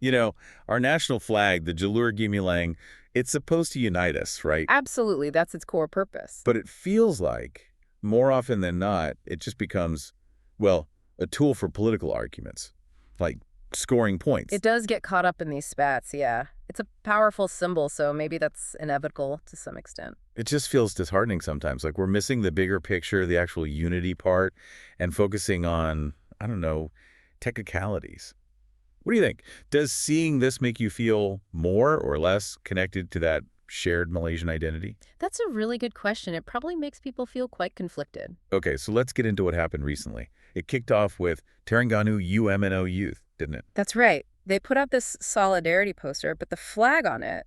You know, our national flag, the Jalur Gimilang, it's supposed to unite us, right? Absolutely, that's its core purpose. But it feels like, more often than not, it just becomes, well, a tool for political arguments, like scoring points. It does get caught up in these spats, yeah. It's a powerful symbol, so maybe that's inevitable to some extent. It just feels disheartening sometimes, like we're missing the bigger picture, the actual unity part, and focusing on, I don't know, technicalities. What do you think? Does seeing this make you feel more or less connected to that shared Malaysian identity? That's a really good question. It probably makes people feel quite conflicted. Okay, so let's get into what happened recently. It kicked off with Terengganu UMNO Youth, didn't it? That's right. They put out this solidarity poster, but the flag on it,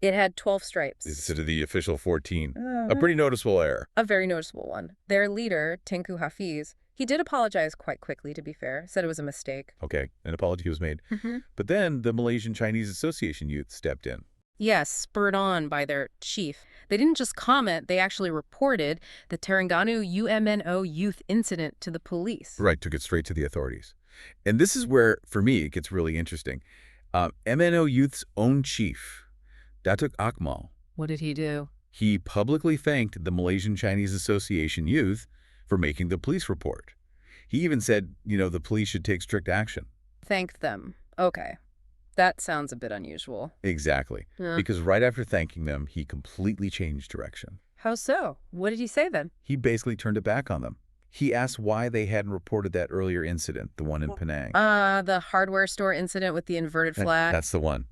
it had 12 stripes. Instead of the official 14. A Uh, pretty noticeable error. a very noticeable one. Their leader, Tengku Hafiz, he did apologize quite quickly, to be fair, said it was a mistake. Okay, an apology was made. Hmm. But then the Malaysian Chinese Association youth stepped in. Yes, spurred on by their chief. They didn't just comment, they actually reported the Terengganu UMNO youth incident to the police. Right, took it straight to the authorities. And this is where, for me, it gets really interesting. MNO Youth's own chief, Datuk Akmal, What did he do? he publicly thanked the Malaysian Chinese Association youth for making the police report. He even said, the police should take strict action. Thanked them. Okay. That sounds a bit unusual. Exactly. Yeah. Because right after thanking them, he completely changed direction. How so? What did he say then? He basically turned it back on them. He asked why they hadn't reported that earlier incident, the one in Penang. The hardware store incident with the inverted flag. That's the one.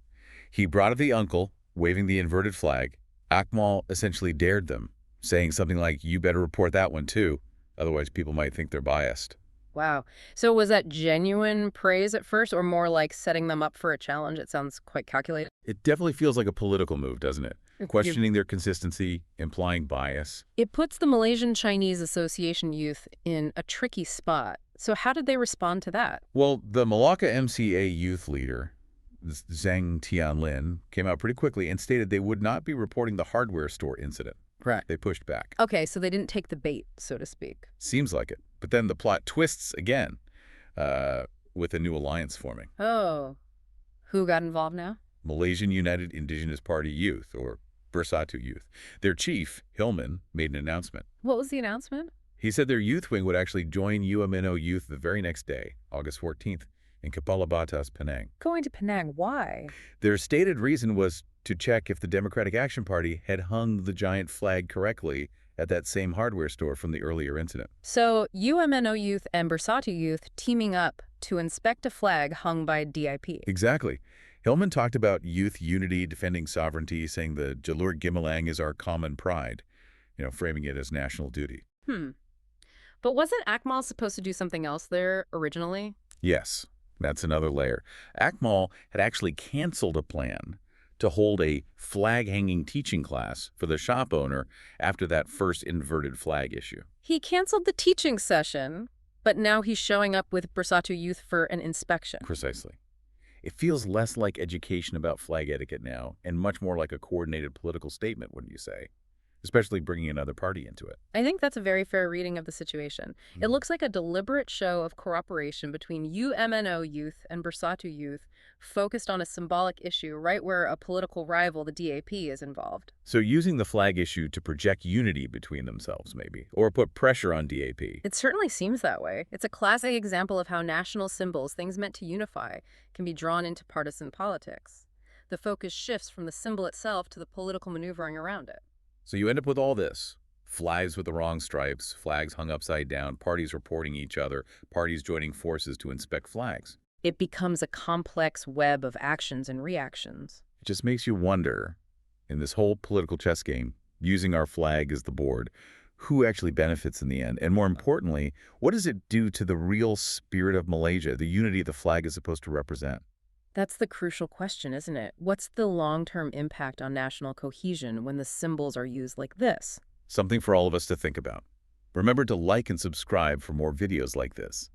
He brought up the uncle, waving the inverted flag. Akmal essentially dared them, saying something like, you better report that one too, otherwise people might think they're biased. Wow. So was that genuine praise at first or more like setting them up for a challenge? It sounds quite calculated. It definitely feels like a political move, doesn't it? You're- Questioning their consistency, implying bias. It puts the Malaysian Chinese Association youth in a tricky spot. So how did they respond to that? Well, the Malacca MCA youth leader, Zhang Tianlin, came out pretty quickly and stated they would not be reporting the hardware store incident. Right. They pushed back. Okay, so they didn't take the bait, so to speak. Seems like it. But then the plot twists again with a new alliance forming. Oh. Who got involved now? Malaysian United Indigenous Party Youth, or Bersatu Youth. Their chief, Hillman, made an announcement. What was the announcement? He said their youth wing would actually join UMNO Youth the very next day, August 14th, in Kepala Batas, Penang. Going to Penang, why? Their stated reason was to check if the Democratic Action Party had hung the giant flag correctly at that same hardware store from the earlier incident. So UMNO youth and Bersatu youth teaming up to inspect a flag hung by DIP. Exactly. Hillman talked about youth unity, defending sovereignty, saying the Jalur Gimilang is our common pride, framing it as national duty. But wasn't Akmal supposed to do something else there originally? Yes, that's another layer. Akmal had actually canceled a plan to hold a flag-hanging teaching class for the shop owner after that first inverted flag issue. He canceled the teaching session, but now he's showing up with Bersatu youth for an inspection. Precisely. It feels less like education about flag etiquette now and much more like a coordinated political statement, wouldn't you say? Especially bringing another party into it. I think that's a very fair reading of the situation. It looks like a deliberate show of cooperation between UMNO youth and Bersatu youth focused on a symbolic issue right where a political rival, the DAP, is involved. So using the flag issue to project unity between themselves, maybe, or put pressure on DAP. It certainly seems that way. It's a classic example of how national symbols, things meant to unify, can be drawn into partisan politics. The focus shifts from the symbol itself to the political maneuvering around it. So you end up with all this. Flags with the wrong stripes, flags hung upside down, parties reporting each other, parties joining forces to inspect flags. It becomes a complex web of actions and reactions. It just makes you wonder, in this whole political chess game, using our flag as the board, who actually benefits in the end? And more importantly, what does it do to the real spirit of Malaysia, the unity the flag is supposed to represent? That's the crucial question, isn't it? What's the long-term impact on national cohesion when the symbols are used like this? Something for all of us to think about. Remember to like and subscribe for more videos like this.